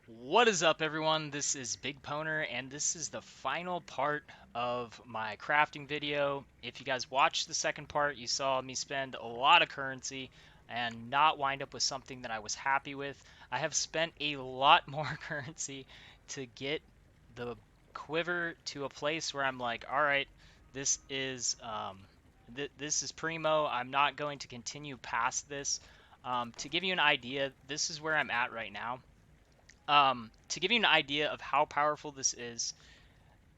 What is up, everyone? This is BigPowner, and this is the final part of my crafting video. If you guys watched the second part, you saw me spend a lot of currency and not wind up with something that I was happy with. I have spent a lot more currency to get the quiver to a place where I'm like, all right, this is this is primo. I'm not going to continue past this. To give you an idea, this is where I'm at right now. To give you an idea of how powerful this is,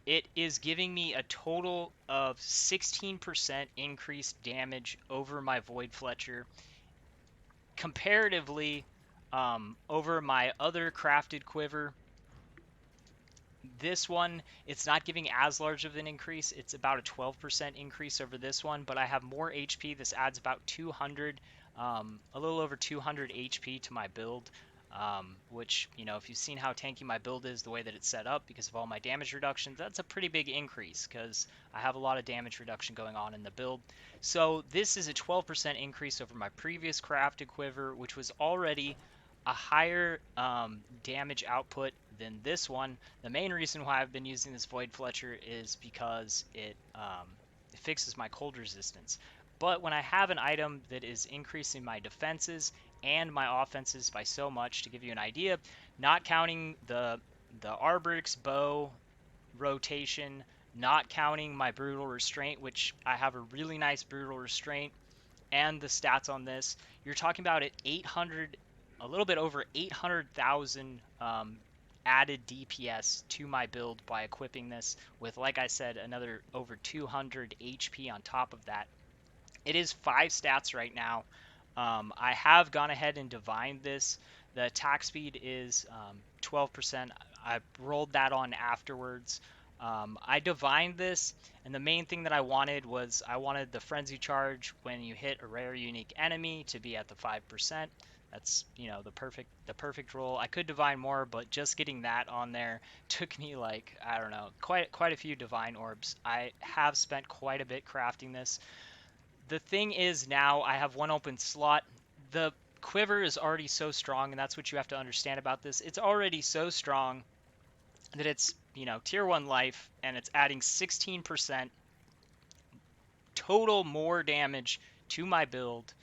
it is giving me a total of 16% increased damage over my Void Fletcher. Comparatively, over my other crafted quiver, this one, it's not giving as large of an increase. It's about a 12% increase over this one, but I have more HP. This adds about 200, a little over 200 HP to my build, which, if you've seen how tanky my build is, the way that it's set up, because of all my damage reductions, that's a pretty big increase, because I have a lot of damage reduction going on in the build. So this is a 12% increase over my previous crafted quiver, which was already a higher damage output than this one. The main reason why I've been using this Void Fletcher is because it fixes my cold resistance. But when I have an item that is increasing my defenses and my offenses by so much, to give you an idea, not counting the Arborix bow rotation, not counting my brutal restraint, which I have a really nice brutal restraint, and the stats on this, you're talking about at 800, a little bit over 800,000 added DPS to my build by equipping this with, like I said, another over 200 HP on top of that. It is 5 stats right now. I have gone ahead and divined this. The attack speed is 12%. I rolled that on afterwards. I divined this, and the main thing that I wanted was I wanted the frenzy charge when you hit a rare unique enemy to be at the 5%. That's, the perfect roll. I could divine more, but just getting that on there took me, like, I don't know, quite a few divine orbs. I have spent quite a bit crafting this. The thing is, now I have one open slot. The quiver is already so strong, and that's what you have to understand about this. It's already so strong that it's, tier 1 life, and it's adding 16% total more damage to my build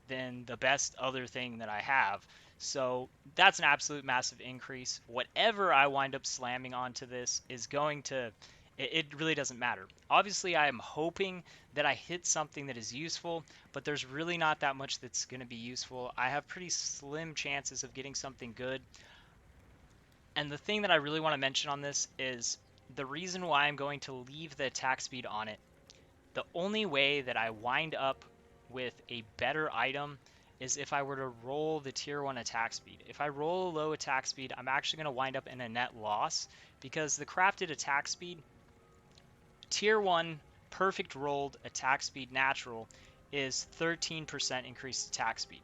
than the best other thing that I have. So that's an absolute massive increase. Whatever I wind up slamming onto this is going to, it really doesn't matter. Obviously, I am hoping that I hit something that is useful, but there's really not that much that's going to be useful. I have pretty slim chances of getting something good. And the thing that I really want to mention on this is the reason why I'm going to leave the attack speed on it. The only way that I wind up with a better item is if I were to roll the tier 1 attack speed. If I roll a low attack speed, I'm actually going to wind up in a net loss, because the crafted attack speed, tier 1 perfect rolled attack speed natural, is 13% increased attack speed.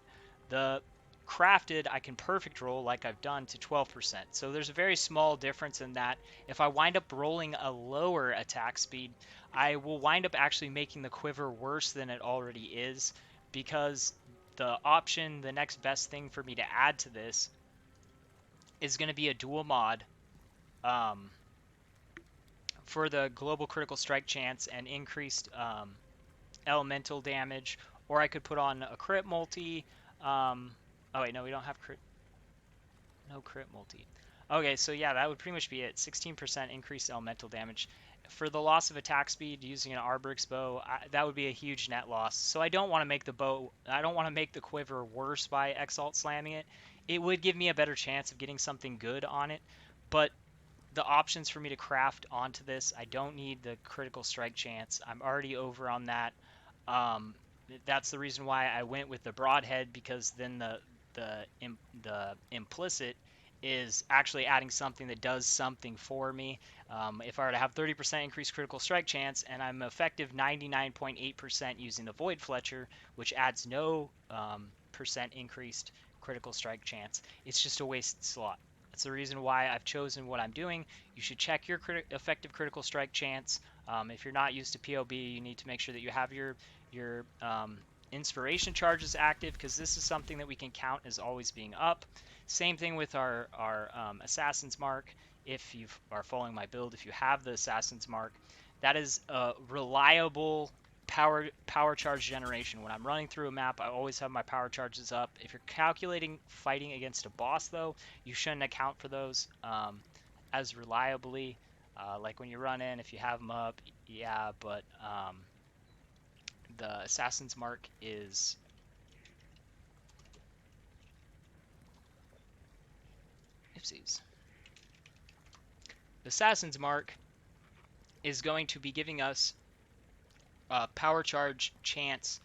The crafted, I can perfect roll like I've done to 12%. So there's a very small difference in that. If I wind up rolling a lower attack speed, I will wind up actually making the quiver worse than it already is, because the next best thing for me to add to this is going to be a dual mod um, for the global critical strike chance and increased elemental damage, or I could put on a crit multi. Oh wait, no, we don't have crit. No crit multi. Okay, so yeah, that would pretty much be it. 16% increased elemental damage. For the loss of attack speed using an Arborix bow, that would be a huge net loss. So I don't want to make the bow, I don't want to make the quiver worse by Exalt slamming it. It would give me a better chance of getting something good on it, but the options for me to craft onto this, I don't need the critical strike chance. I'm already over on that. Um, that's the reason why I went with the broadhead, because then the implicit is actually adding something that does something for me. If I were to have 30% increased critical strike chance, and I'm effective 99.8% using the Void Fletcher, which adds no percent increased critical strike chance, it's just a wasted slot. That's the reason why I've chosen what I'm doing. You should check your effective critical strike chance. If you're not used to POB, you need to make sure that you have your inspiration charges active because this is something that we can count as always being up. Same thing with our assassin's mark. If you are following my build, if you have the assassin's mark, that is a reliable power charge generation. When I'm running through a map, I always have my power charges up. If you're calculating fighting against a boss, though, you shouldn't account for those as reliably. Like when you run in, if you have them up, yeah, but the assassin's mark is oopsies. The assassin's mark is going to be giving us a power charge chance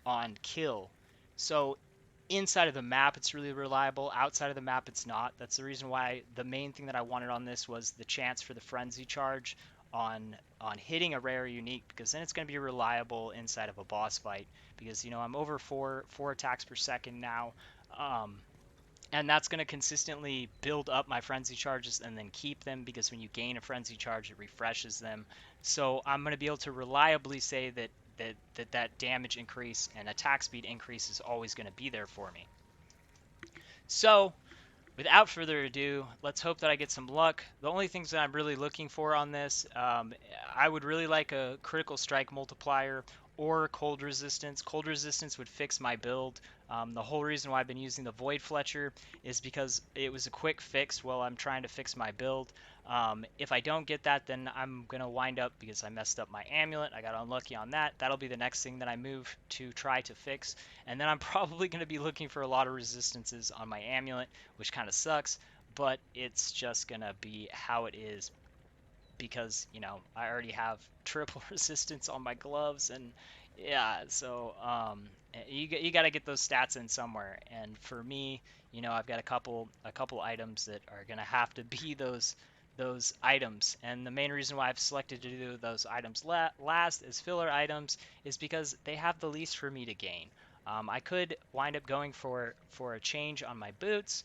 on kill. So inside of the map, it's really reliable. Outside of the map, it's not. That's the reason why the main thing that I wanted on this was the chance for the frenzy charge on hitting a rare unique, because then it's going to be reliable inside of a boss fight. Because I'm over four attacks per second now. And that's going to consistently build up my frenzy charges and then keep them, because when you gain a frenzy charge, it refreshes them. So I'm going to be able to reliably say that damage increase and attack speed increase is always going to be there for me. So without further ado, let's hope that I get some luck. The only things that I'm really looking for on this, I would really like a critical strike multiplier or cold resistance. Cold resistance would fix my build. The whole reason why I've been using the Void Fletcher is because it was a quick fix while I'm trying to fix my build. If I don't get that, then I'm going to wind up, because I messed up my amulet, I got unlucky on that. That'll be the next thing that I move to try to fix. And then I'm probably going to be looking for a lot of resistances on my amulet, which kind of sucks, but it's just going to be how it is, because I already have triple resistance on my gloves, and yeah, so you got to get those stats in somewhere. And for me, I've got a couple items that are gonna have to be those items. And the main reason why I've selected to do those items last as filler items is because they have the least for me to gain. I could wind up going for a change on my boots,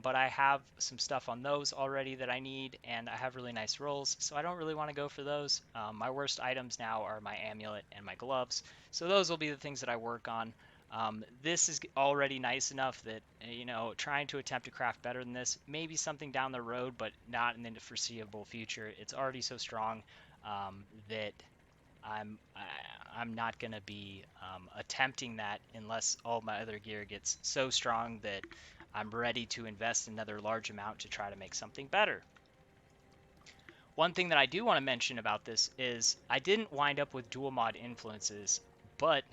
but I have some stuff on those already that I need, and I have really nice rolls, so I don't really want to go for those. My worst items now are my amulet and my gloves, so those will be the things that I work on. This is already nice enough that, trying to attempt to craft better than this, maybe something down the road, but not in the foreseeable future. It's already so strong that I'm not going to be attempting that unless all my other gear gets so strong that I'm ready to invest another large amount to try to make something better. One thing that I do want to mention about this is I didn't wind up with dual mod influences, but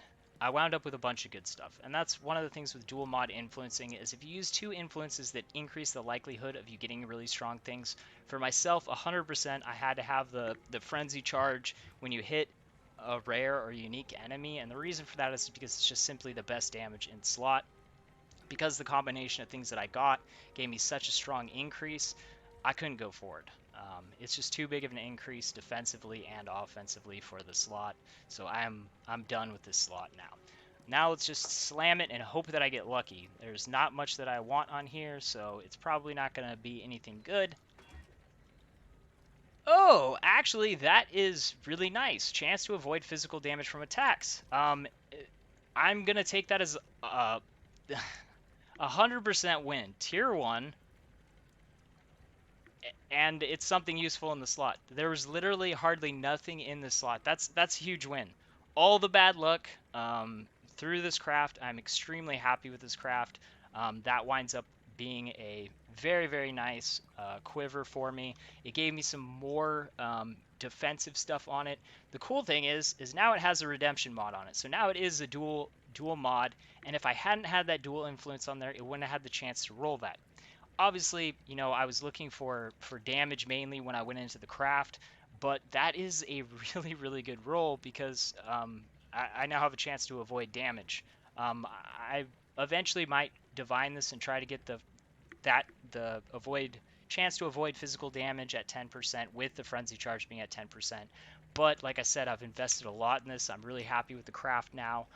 I wound up with a bunch of good stuff. And that's one of the things with dual mod influencing, is if you use two influences that increase the likelihood of you getting really strong things. For myself, 100%, I had to have the frenzy charge when you hit a rare or unique enemy, and the reason for that is because it's just simply the best damage in slot. Because the combination of things that I got gave me such a strong increase, I couldn't go forward. It's just too big of an increase defensively and offensively for the slot, so I'm done with this slot now. Now let's just slam it and hope that I get lucky. There's not much that I want on here, so it's probably not going to be anything good. Oh, actually, that is really nice. Chance to avoid physical damage from attacks. I'm going to take that as 100% win. Tier 1, and it's something useful in the slot. There was literally hardly nothing in the slot. That's a huge win. All the bad luck through this craft. I'm extremely happy with this craft. That winds up being a very, very nice quiver for me. It gave me some more defensive stuff on it. The cool thing is now it has a redemption mod on it. So now it is a dual mod, and if I hadn't had that dual influence on there, it wouldn't have had the chance to roll that. Obviously, I was looking for damage mainly when I went into the craft, but that is a really, really good roll, because I now have a chance to avoid damage. I eventually might divine this and try to get the chance to avoid physical damage at 10% with the frenzy charge being at 10%. But like I said, I've invested a lot in this. I'm really happy with the craft now.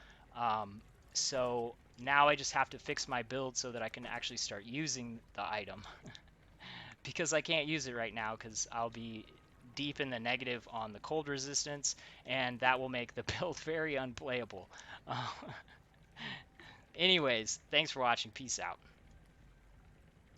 So now I just have to fix my build so that I can actually start using the item. Because I can't use it right now because I'll be deep in the negative on the cold resistance, and that will make the build very unplayable. Anyways, thanks for watching. Peace out.